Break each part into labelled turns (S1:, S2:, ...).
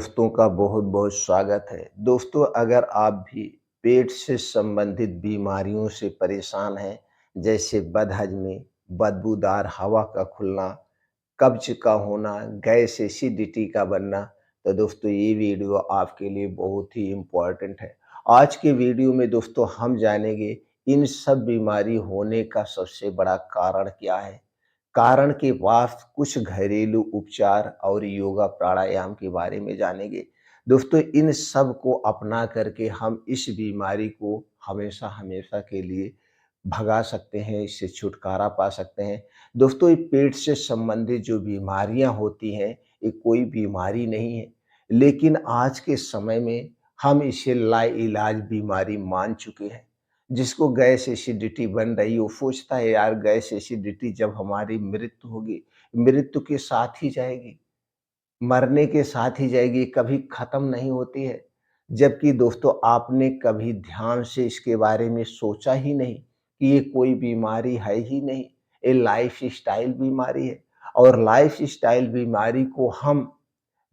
S1: दोस्तों का बहुत बहुत स्वागत है। दोस्तों, अगर आप भी पेट से संबंधित बीमारियों से परेशान हैं, जैसे बदहज़मी, बदबूदार हवा का खुलना, कब्ज़ का होना, गैस एसिडिटी का बनना, तो दोस्तों ये वीडियो आपके लिए बहुत ही इम्पोर्टेंट है। आज के वीडियो में दोस्तों हम जानेंगे इन सब बीमारी होने का सबसे बड़ा कारण क्या है? कारण के बाद कुछ घरेलू उपचार और योगा प्राणायाम के बारे में जानेंगे। दोस्तों, इन सब को अपना करके हम इस बीमारी को हमेशा हमेशा के लिए भगा सकते हैं, इससे छुटकारा पा सकते हैं। दोस्तों, ये पेट से संबंधित जो बीमारियां होती हैं, ये कोई बीमारी नहीं है, लेकिन आज के समय में हम इसे लाइलाज बीमारी मान चुके हैं। जिसको गैस एसिडिटी बन रही है, वो सोचता है यार गैस एसिडिटी जब हमारी मृत्यु होगी, मृत्यु के साथ ही जाएगी, मरने के साथ ही जाएगी, कभी खत्म नहीं होती है। जबकि दोस्तों आपने कभी ध्यान से इसके बारे में सोचा ही नहीं कि ये कोई बीमारी है ही नहीं, ये लाइफ़स्टाइल बीमारी है। और लाइफ़स्टाइल बीमारी को हम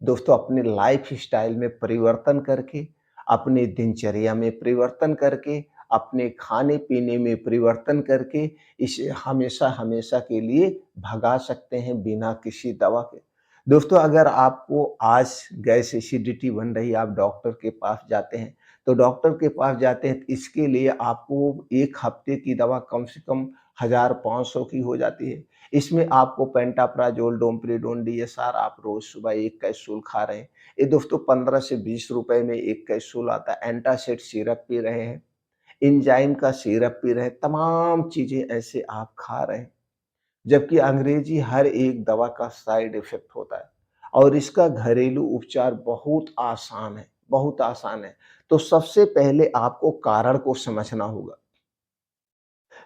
S1: दोस्तों अपने लाइफ़स्टाइल में परिवर्तन करके, अपने दिनचर्या में परिवर्तन करके, अपने खाने-पीने में परिवर्तन करके इसे हमेशा-हमेशा के लिए भगा सकते हैं बिना किसी दवा के। दोस्तों, अगर आपको आज गैस एसिडिटी बन रही है, आप डॉक्टर के पास जाते हैं, तो डॉक्टर के पास जाते हैं, तो इसके लिए आपको 1 हफ्ते की दवा कम से कम 1000-500 की हो जाती है। इसमें आपको पेंटाप्राज़ोल, डोमपेरिडोन, डीएसआर आप रोज़ सुबह 1 कैप्सूल खा रहे हैं। ये दोस्तों 15 से 20 रुपए में 1 कैप्सूल आता है। एंटासिड सिरप पी रहे हैं, एंजाइम का सिरप पी रहे हैं, तमाम चीज़ें ऐसे आप खा रहे हैं। जबकि अंग्रेजी हर एक दवा का साइड इफ़ेक्ट होता है और इसका घरेलू उपचार बहुत आसान है, बहुत आसान है। तो सबसे पहले आपको कारण को समझना होगा।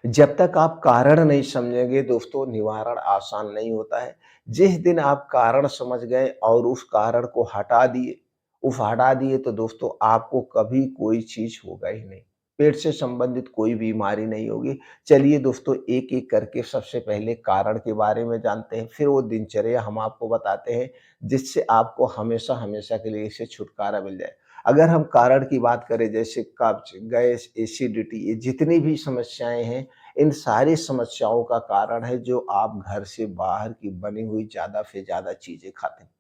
S1: जब तक आप कारण नहीं समझेंगे दोस्तों, निवारण आसान नहीं होता है। जिस दिन आप कारण समझ गए और उस कारण को हटा दिए तो दोस्तों आपको कभी कोई चीज़ होगा ही नहीं। पेट से संबंधित कोई बीमारी नहीं होगी। चलिए दोस्तों, एक-एक करके सबसे पहले कारण के बारे में जानते हैं, फिर वो दिनचर्या हम आपको बताते हैं, जिससे आपको हमेशा-हमेशा के लिए इससे छुटकारा मिल जाए। अगर हम कारण की बात करें, जैसे कब्ज़, गैस, एसिडिटी, ये जितनी भी समस्याएँ हैं, इन सारी समस्याओं का कारण है जो आप घर से बाहर की बनी हुई ज़्यादा से ज़्यादा चीज़ें खाते हैं।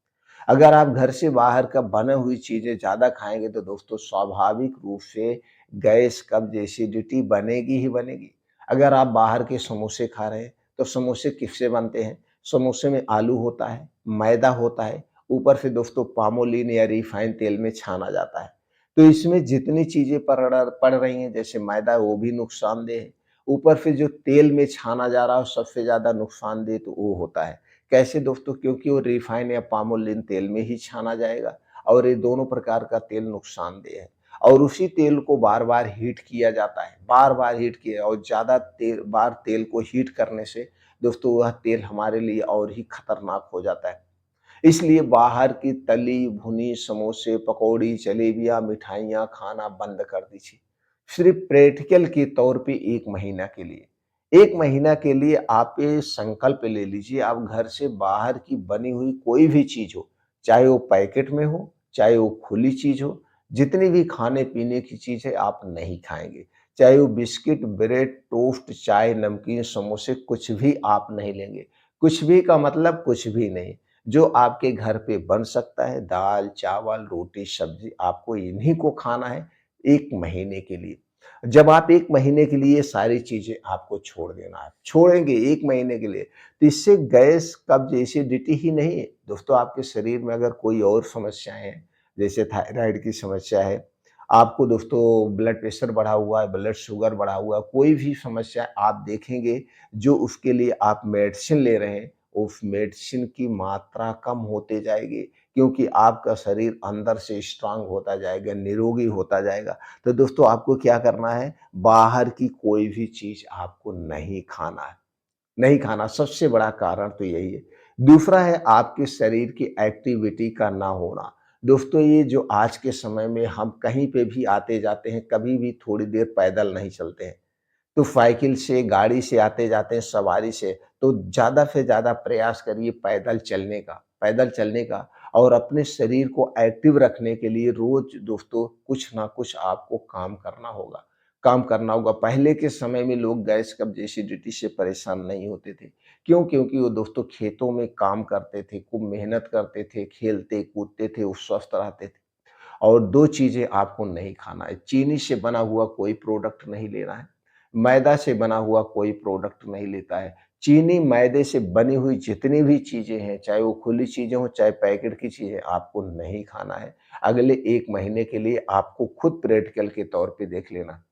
S1: अगर आप घर से बाहर का बना हुई चीज़ें ज़्यादा खाएँगे तो दोस्तों स्वाभाविक रूप से गैस, कब्ज़, एसिडिटी बनेगी ही बनेगी। अगर आप बाहर के समोसे खा रहे हैं, तो समोसे किससे बनते हैं? समोसे में आलू होता है, मैदा होता है, ऊपर से दोस्तों पामोलिन या रिफाइंड तेल में छाना जाता है। तो इसमें जितनी चीज़ें पड़ रही हैं, जैसे मैदा, वो भी नुकसानदेह है। ऊपर से जो तेल में छाना जा रहा है, सबसे ज़्यादा नुकसानदेह तो वो होता है। कैसे दोस्तों? क्योंकि वो रिफाइन या पामोलिन तेल में ही छाना जाएगा और ये दोनों प्रकार का तेल नुकसानदेह है। और उसी तेल को बार-बार हीट किया जाता है, बार-बार हीट किया, और ज़्यादा तेल को हीट करने से दोस्तों वह तेल हमारे लिए और ही खतरनाक हो जाता है। इसलिए बाहर की तली भुनी समोसे, पकौड़ी, जलेबियाँ, मिठाइयाँ खाना बंद कर दीजिए। सिर्फ़ प्रैक्टिकल के तौर पे 1 महीना के लिए। 1 महीना के लिए आप ये संकल्प ले लीजिए, आप घर से बाहर की बनी हुई कोई भी चीज़ हो, चाहे वो पैकेट में हो, चाहे वो खुली चीज़ हो, जितनी भी खाने-पीने की चीज़ है आप नहीं खाएँगे। चाहे वो बिस्किट, ब्रेड, टोस्ट, चाय, नमकीन, समोसे, कुछ भी आप नहीं लेंगे। कुछ भी का मतलब कुछ भी नहीं। जो आपके घर पे बन सकता है, दाल, चावल, रोटी, सब्ज़ी, आपको इन्हीं को खाना है 1 महीने के लिए। जब आप 1 महीने के लिए सारी चीज़ें आपको छोड़ देना है, छोड़ेंगे 1 महीने के लिए, तो इससे गैस, कब्ज़, एसिडिटी ही नहीं है। दोस्तों, आपके शरीर में अगर कोई और समस्याएँ हैं, जैसे थायराइड की समस्या है, आपको दोस्तों ब्लड प्रेशर बढ़ा हुआ है, ब्लड शुगर बढ़ा हुआ है, कोई भी समस्या आप देखेंगे, जो उसके लिए आप मेडिसिन ले रहे हैं, उस मेडिसिन की मात्रा कम होते जाएगी, क्योंकि आपका शरीर अंदर से स्ट्रांग होता जाएगा, निरोगी होता जाएगा। तो दोस्तों आपको क्या करना है, बाहर की कोई भी चीज़ आपको नहीं खाना है, नहीं खाना, सबसे बड़ा कारण तो यही है। दूसरा है आपके शरीर की एक्टिविटी का ना होना। दोस्तों, ये जो आज के समय में हम कहीं पे भी आते-जाते हैं, कभी भी थोड़ी देर पैदल नहीं चलते हैं। तो साइकिल से, गाड़ी से आते-जाते हैं, सवारी से, तो ज़्यादा से ज़्यादा प्रयास करिए पैदल चलने का, पैदल चलने का। और अपने शरीर को एक्टिव रखने के लिए रोज़ दोस्तों कुछ ना कुछ आपको काम करना होगा। पहले के समय में लोग गैस कब्ज़ एसिडिटी से परेशान नहीं होते थे। क्यों? क्योंकि वो दोस्तों खेतों में काम करते थे, खूब मेहनत करते थे, खेलते-कूदते थे, वो स्वस्थ रहते थे। और 2 चीज़ें आपको नहीं खाना है, चीनी से बना हुआ कोई प्रोडक्ट नहीं लेना है, मैदा से बना हुआ कोई प्रोडक्ट नहीं लेता है। चीनी, मैदे से बनी हुई जितनी भी चीज़ें हैं, चाहे वो खुली चीज़ें हों, चाहे पैकेट की चीज़ें, आपको नहीं खाना है। अगले 1 महीने के लिए आपको खुद प्रैक्टिकल के तौर पे देख लेना।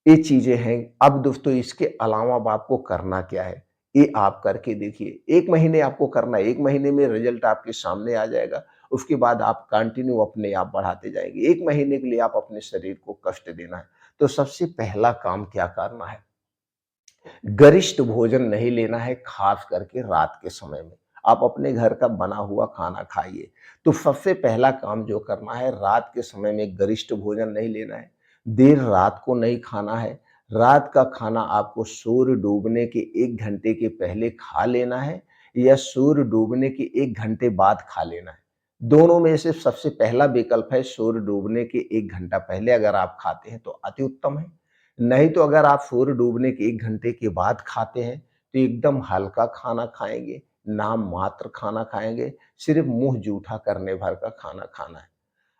S1: ये चीज़ें हैं। अब दोस्तों इसके अलावा अब आपको करना क्या है? ये आप करके देखिए। 1 महीने आपको करना है, 1 महीने में रिज़ल्ट आपके सामने आ जाएगा। उसके बाद आप कंटिन्यू अपने आप बढ़ाते जाएँगे। 1 महीने के लिए आप अपने शरीर को कष्ट देना है। तो सबसे पहला काम क्या करना है? गरिष्ठ भोजन नहीं लेना है, ख़ास करके रात के समय में। आप अपने घर का बना हुआ खाना खाइए। तो सबसे पहला काम जो करना है, रात के समय में गरिष्ठ भोजन नहीं लेना है, देर रात को नहीं खाना है। रात का खाना आपको सूर्य डूबने के 1 घंटे के पहले खा लेना है या सूर्य डूबने के 1 घंटे बाद खा लेना है। दोनों में से सबसे पहला विकल्प है सूर्य डूबने के 1 घंटा पहले अगर आप खाते हैं तो अति उत्तम है। नहीं तो अगर आप सूर्य डूबने के 1 घंटे के बाद खाते हैं, तो एकदम हल्का खाना खाएँगे, नाम मात्र खाना खाएँगे, सिर्फ़ मुँह जूठा करने भर का खाना खाना है।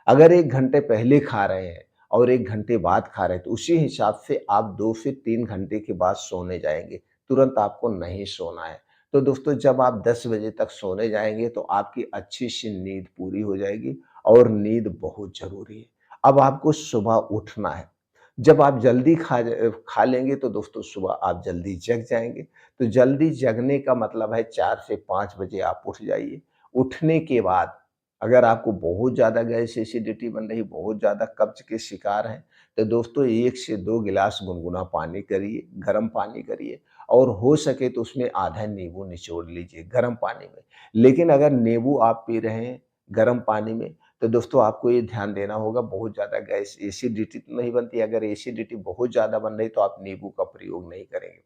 S1: अगर 1 घंटे पहले खा रहे हैं और 1 घंटे बाद खा रहे हैं, तो उसी हिसाब से आप 2 से 3 घंटे के बाद सोने जाएँगे, तुरंत आपको नहीं सोना है। तो दोस्तों जब आप 10 बजे तक सोने जाएँगे, तो आपकी अच्छी-सी नींद पूरी हो जाएगी और नींद बहुत ज़रूरी है। अब आपको सुबह उठना है। जब आप जल्दी खा लेंगे तो दोस्तों सुबह आप जल्दी जग जाएँगे। तो जल्दी जगने का मतलब है 4 से 5 बजे आप उठ जाइए। उठने के बाद अगर आपको बहुत ज़्यादा गैस एसिडिटी बन रही, बहुत ज़्यादा कब्ज़ के शिकार हैं, तो दोस्तों 1 से 2 गिलास गुनगुना पानी करिए, गर्म पानी करिए और हो सके तो उसमें आधा नींबू निचोड़ लीजिए गर्म पानी में। लेकिन अगर नींबू आप पी रहे हैं गर्म पानी में, तो दोस्तों आपको ये ध्यान देना होगा बहुत ज़्यादा गैस एसिडिटी तो नहीं बनती, अगर एसिडिटी बहुत ज़्यादा बन रही तो आप नींबू का प्रयोग नहीं करेंगे।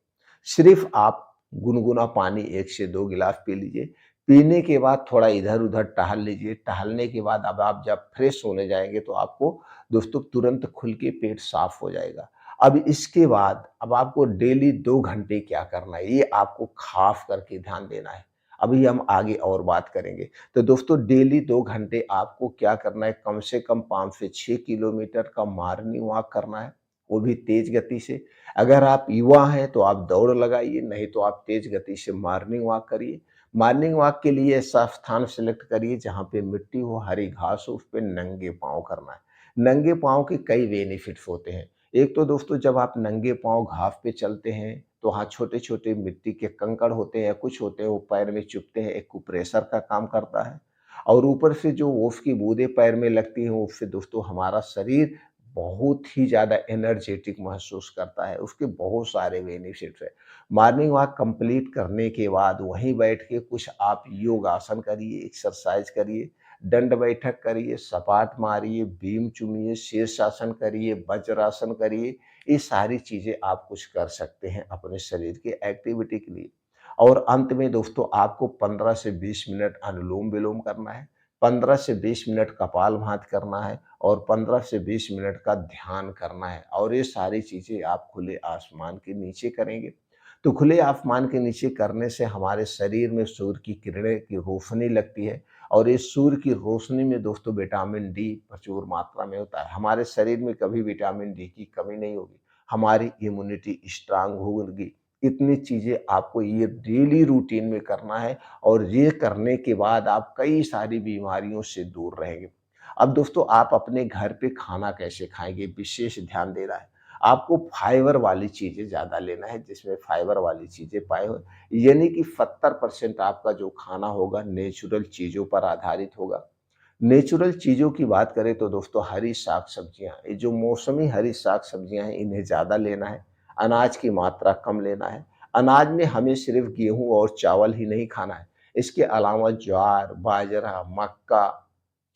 S1: सिर्फ़ आप गुनगुना पानी 1 से 2 गिलास पी लीजिए। पीने के बाद थोड़ा इधर-उधर टहल लीजिए, टहलने के बाद अब आप जब फ्रेश होने जाएँगे तो आपको दोस्तों तुरंत खुल के पेट साफ़ हो जाएगा। अब इसके बाद अब आपको डेली 2 घंटे क्या करना है, ये आपको ख़ास करके ध्यान देना है। अभी हम आगे और बात करेंगे। तो दोस्तों डेली 2 घंटे आपको क्या करना है, कम से कम 5 से 6 किलोमीटर का मॉर्निंग वॉक करना है, वो भी तेज़ गति से। अगर आप युवा हैं तो आप दौड़ लगाइए, नहीं तो आप तेज़ गति से मॉर्निंग वॉक करिए। मॉर्निंग वॉक के लिए ऐसा स्थान सेलेक्ट करिए जहाँ पे मिट्टी हो, हरी घास हो, उस पे नंगे पाँव करना है। नंगे पाँव के कई बेनिफिट्स होते हैं। एक तो दोस्तों जब आप नंगे पाँव घास पे चलते हैं, तो वहाँ छोटे-छोटे मिट्टी के कंकड़ होते हैं या कुछ होते हैं, वो पैर में चुभते हैं, एक कुप्रेशर का काम करता है। और ऊपर से जो ओस की बूँदें पैर में लगती हैं, उससे दोस्तों हमारा शरीर बहुत ही ज़्यादा एनर्जेटिक महसूस करता है, उसके बहुत सारे बेनिफिट्स हैं। मॉर्निंग वॉक कंप्लीट करने के बाद वहीं बैठ के कुछ आप योगासन करिए, एक्सरसाइज करिए, दंड बैठक करिए, सपाट मारिए, बीम चूमिए, शीर्षासन करिए, वज्रासन करिए। ये सारी चीज़ें आप कुछ कर सकते हैं अपने शरीर की एक्टिविटी के लिए। और अंत में दोस्तों आपको 15 से 20 मिनट अनुलोम-विलोम करना है, 15 से 20 मिनट कपालभाति करना है और 15 से 20 मिनट का ध्यान करना है और ये सारी चीज़ें आप खुले आसमान के नीचे करेंगे। तो खुले आसमान के नीचे करने से हमारे शरीर में सूर्य की किरणें की रोशनी लगती है और इस सूर्य की रोशनी में दोस्तों विटामिन डी प्रचुर मात्रा में होता है। हमारे शरीर में कभी विटामिन डी की कमी नहीं होगी, हमारी इम्यूनिटी स्ट्रांग होगी। इतनी चीज़ें आपको ये डेली रूटीन में करना है और ये करने के बाद आप कई सारी बीमारियों से दूर रहेंगे। अब दोस्तों आप अपने घर पे खाना कैसे खाएँगे, विशेष ध्यान देना है। आपको फाइबर वाली चीज़ें ज़्यादा लेना है, जिसमें फाइबर वाली चीज़ें पाए हों, यानी कि 70% आपका जो खाना होगा नेचुरल चीज़ों पर आधारित होगा। नेचुरल चीज़ों की बात करें तो दोस्तों हरी साग-सब्जियाँ, ये जो मौसमी हरी साग-सब्जियाँ हैं इन्हें ज़्यादा लेना है, अनाज की मात्रा कम लेना है। अनाज में हमें सिर्फ़ गेहूँ और चावल ही नहीं खाना है, इसके अलावा ज्वार, बाजरा, मक्का,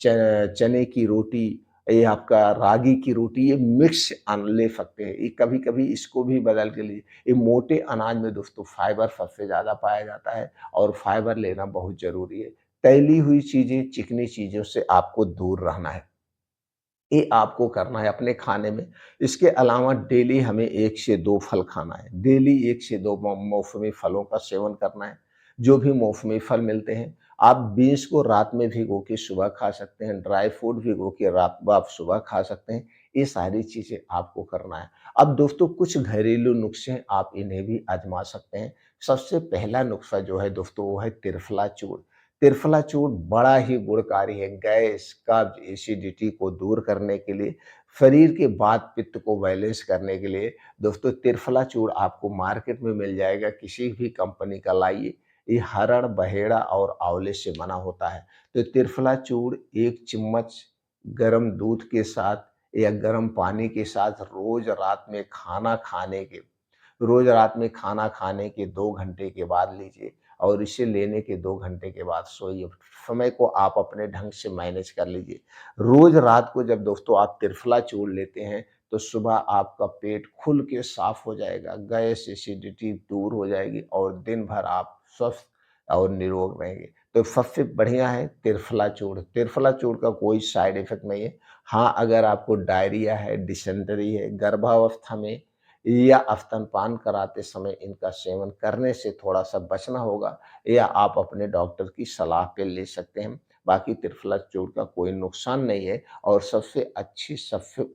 S1: चने की रोटी, ये आपका रागी की रोटी, ये मिक्स ले सकते हैं। ये कभी-कभी इसको भी बदल के लिए ये मोटे अनाज में दोस्तों फाइबर सबसे ज़्यादा पाया जाता है और फाइबर लेना बहुत ज़रूरी है। तैली हुई चीज़ें, चिकनी चीज़ों से आपको दूर रहना है। ये आपको करना है अपने खाने में। इसके अलावा डेली हमें 1 से 2 फल खाना है। डेली 1 से 2 मौसमी फलों का सेवन करना है। जो भी मौसमी फल मिलते हैं, आप बीन्स को रात में भिगो के सुबह खा सकते हैं, ड्राई फ्रूट भिगो के रात को आप सुबह खा सकते हैं। ये सारी चीज़ें आपको करना है। अब दोस्तों कुछ घरेलू नुस्खे हैं, आप इन्हें भी आज़मा सकते हैं। सबसे पहला नुस्खा जो है दोस्तों वो है त्रिफला चूर्ण। त्रिफला चूर्ण बड़ा ही गुणकारी है, गैस, कब्ज़, एसिडिटी को दूर करने के लिए, शरीर के वात पित्त को बैलेंस करने के लिए दोस्तों त्रिफला चूर्ण आपको मार्केट में मिल जाएगा, किसी भी कंपनी का लाइए। ये हरड़, बहेड़ा और आंवले से बना होता है। तो त्रिफला चूर्ण 1 चम्मच गरम दूध के साथ या गरम पानी के साथ रोज़ रात में खाना खाने के 2 घंटे के बाद लीजिए और इसे लेने के 2 घंटे के बाद सोइए। समय को आप अपने ढंग से मैनेज कर लीजिए। रोज़ रात को जब दोस्तों आप त्रिफला चूर्ण लेते हैं, तो सुबह आपका पेट खुल के साफ हो जाएगा, गैस, एसिडिटी दूर हो जाएगी और दिन भर आप स्वस्थ और निरोग रहेंगे। तो सबसे बढ़िया है त्रिफला चूर्ण। त्रिफला चूर्ण का कोई साइड इफ़ेक्ट नहीं है। हाँ, अगर आपको डायरिया है, डिसेंटरी है, गर्भावस्था में या स्तनपान कराते समय इनका सेवन करने से थोड़ा-सा बचना होगा या आप अपने डॉक्टर की सलाह पे ले सकते हैं। बाकी त्रिफला चूर्ण का कोई नुकसान नहीं है और सबसे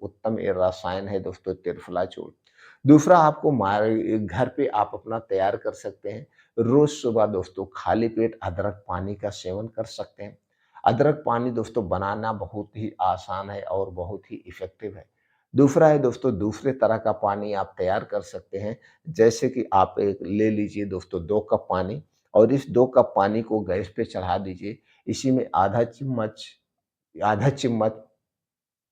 S1: उत्तम ये रसायन है दोस्तों त्रिफला चूर्ण। दूसरा आपको घर पे आप अपना तैयार कर सकते हैं। रोज़ सुबह दोस्तों खाली पेट अदरक पानी का सेवन कर सकते हैं। अदरक पानी दोस्तों बनाना बहुत ही आसान है और बहुत ही इफ़ेक्टिव है। दूसरा है दोस्तों दूसरे तरह का पानी आप तैयार कर सकते हैं। जैसे कि आप एक ले लीजिए दोस्तों 2 कप पानी और इस 2 कप पानी को गैस पे चढ़ा दीजिए। इसी में आधा चम्मच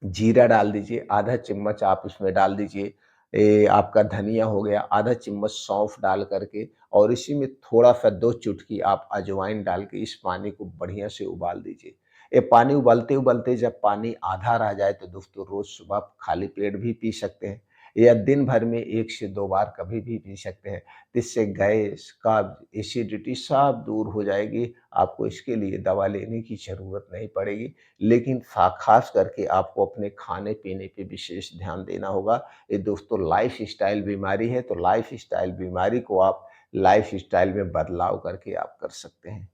S1: जीरा डाल दीजिए, आधा चम्मच आप इसमें डाल दीजिए आपका धनिया हो गया, आधा चम्मच सौंफ डाल कर के और इसी में थोड़ा-सा 2 चुटकी आप अजवाइन डाल के इस पानी को बढ़िया से उबाल दीजिए। ये पानी उबलते-उबलते जब पानी आधा रह जाए तो दोस्तों रोज़ सुबह खाली पेट भी पी सकते हैं या दिन भर में 1 से 2 बार कभी भी पी सकते हैं। इससे गैस, कब्ज़, एसिडिटी सब दूर हो जाएगी। आपको इसके लिए दवा लेने की ज़रूरत नहीं पड़ेगी। लेकिन ख़ास करके आपको अपने खाने-पीने पे विशेष ध्यान देना होगा। ये दोस्तों लाइफ़स्टाइल बीमारी है, तो लाइफ़स्टाइल बीमारी को आप लाइफ़स्टाइल में बदलाव करके आप कर सकते हैं।